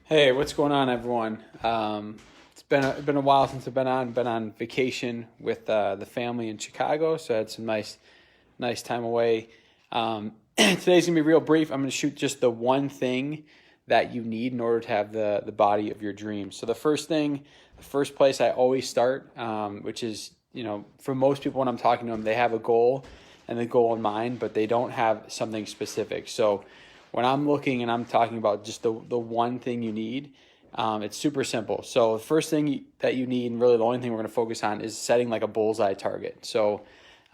Hey, what's going on, everyone? It's been a while since I've been on vacation with the family in Chicago, so I had some nice time away. Today's gonna be real brief. I'm gonna shoot just the one thing that you need in order to have the body of your dreams. So the first place I always start, which is for most people when I'm talking to them, they have a goal and the goal in mind, but they don't have something specific. So when I'm looking and I'm talking about just the one thing you need, it's super simple. So the first thing that you need, and really the only thing we're going to focus on, is setting like a bullseye target. So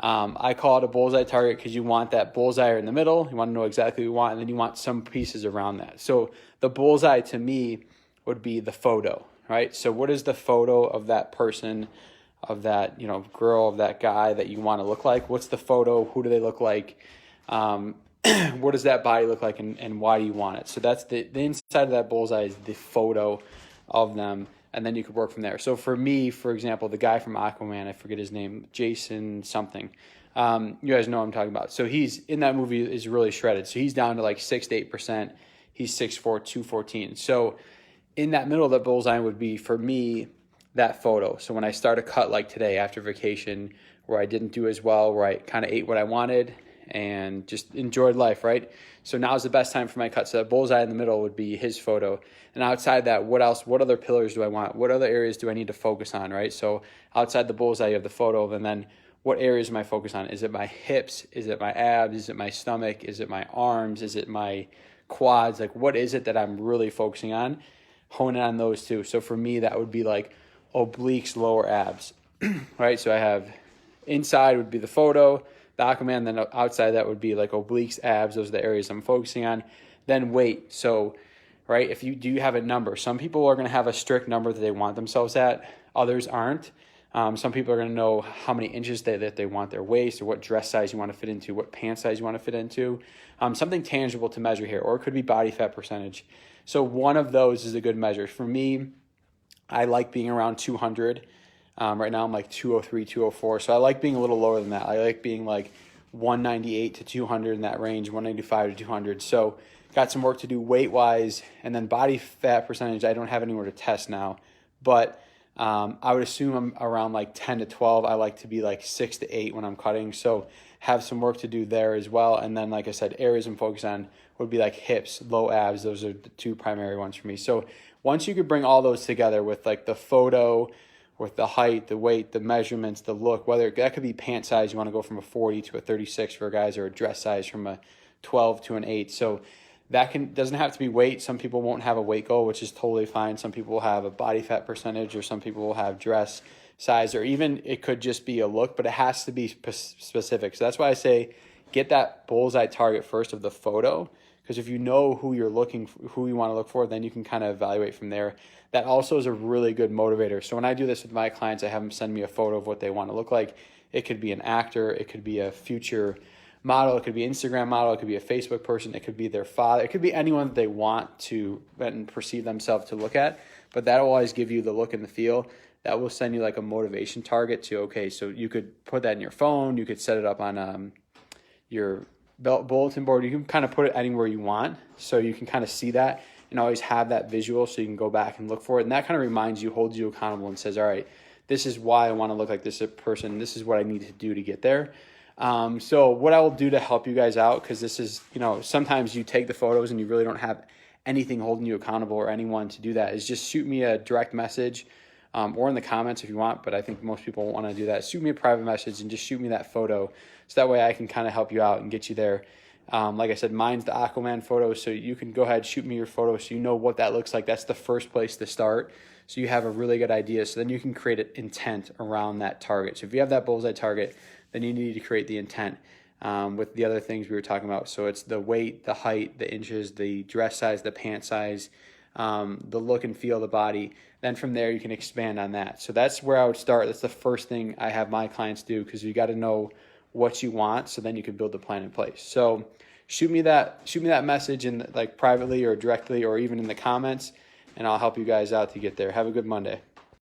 I call it a bullseye target because you want that bullseye in the middle. You want to know exactly what you want, and then you want some pieces around that. So the bullseye to me would be the photo, right? So what is the photo of that person, of that girl, of that guy that you want to look like? What's the photo? Who do they look like? Um, what does that body look like, and why do you want it? So that's the inside of that bullseye is the photo of them, and then you could work from there. So for me, for example, the guy from Aquaman, I forget his name, Jason something. You guys know what I'm talking about. So he's in that movie is really shredded. So he's down to like 6 to 8%. He's 6'4", 214. So in that middle of the bullseye would be for me that photo. So when I start a cut like today after vacation, where I didn't do as well, where I kind of ate what I wanted and just enjoyed life, right? So now's the best time for my cut. So that bullseye in the middle would be his photo. And outside that, what else? What other pillars do I want? What other areas do I need to focus on, right? So outside the bullseye, you have the photo, and then what areas am I focused on? Is it my hips? Is it my abs? Is it my stomach? Is it my arms? Is it my quads? Like, what is it that I'm really focusing on? Hone in on those two. So for me, that would be like obliques, lower abs, right? So I have inside would be the photo, the Aquaman, then outside that would be like obliques, abs. Those are the areas I'm focusing on. Then weight. So, right, if you do have a number, some people are going to have a strict number that they want themselves at. Others aren't. Some people are going to know how many inches that they want their waist, or what dress size you want to fit into, what pant size you want to fit into. Something tangible to measure here, or it could be body fat percentage. So one of those is a good measure. For me, I like being around 200. Right now I'm like 203, 204. So I like being a little lower than that. I like being like 198 to 200 in that range, 195 to 200. So got some work to do weight wise, and then body fat percentage. I don't have anywhere to test now, but I would assume I'm around like 10 to 12. I like to be like 6 to 8 when I'm cutting. So have some work to do there as well. And then, like I said, areas I'm focused on would be like hips, low abs. Those are the two primary ones for me. So once you could bring all those together with like the photo, with the height, the weight, the measurements, the look, whether that could be pant size, you want to go from a 40 to a 36 for guys, or a dress size from a 12 to an 8. So that doesn't have to be weight. Some people won't have a weight goal, which is totally fine. Some people will have a body fat percentage, or some people will have dress size, or even it could just be a look, but it has to be specific. So that's why I say get that bullseye target first of the photo, because if you know who you're who you want to look for, then you can kind of evaluate from there. That also is a really good motivator. So when I do this with my clients, I have them send me a photo of what they want to look like. It could be an actor, it could be a future model, it could be an Instagram model, it could be a Facebook person, it could be their father, it could be anyone that they want to and perceive themselves to look at. But that will always give you the look and the feel. That will send you like a motivation target to, okay, so you could put that in your phone, you could set it up on your bulletin board. You can kind of put it anywhere you want, so you can kind of see that and always have that visual, so you can go back and look for it. And that kind of reminds you, holds you accountable, and says, all right, this is why I want to look like this person. This is what I need to do to get there. So what I will do to help you guys out, because this is, sometimes you take the photos and you really don't have anything holding you accountable or anyone to do that, is just shoot me a direct message, or in the comments if you want, but I think most people won't want to do that. Shoot me a private message and just shoot me that photo, so that way I can kind of help you out and get you there. Like I said, mine's the Aquaman photo, so you can go ahead, shoot me your photo so you know what that looks like. That's the first place to start, so you have a really good idea. So then you can create an intent around that target. So if you have that bullseye target, then you need to create the intent with the other things we were talking about. So it's the weight, the height, the inches, the dress size, the pant size, the look and feel of the body. Then from there, you can expand on that. So that's where I would start. That's the first thing I have my clients do, because you got to know what you want, so then you can build the plan in place. So shoot me that message in like privately or directly, or even in the comments, and I'll help you guys out to get there. Have a good Monday.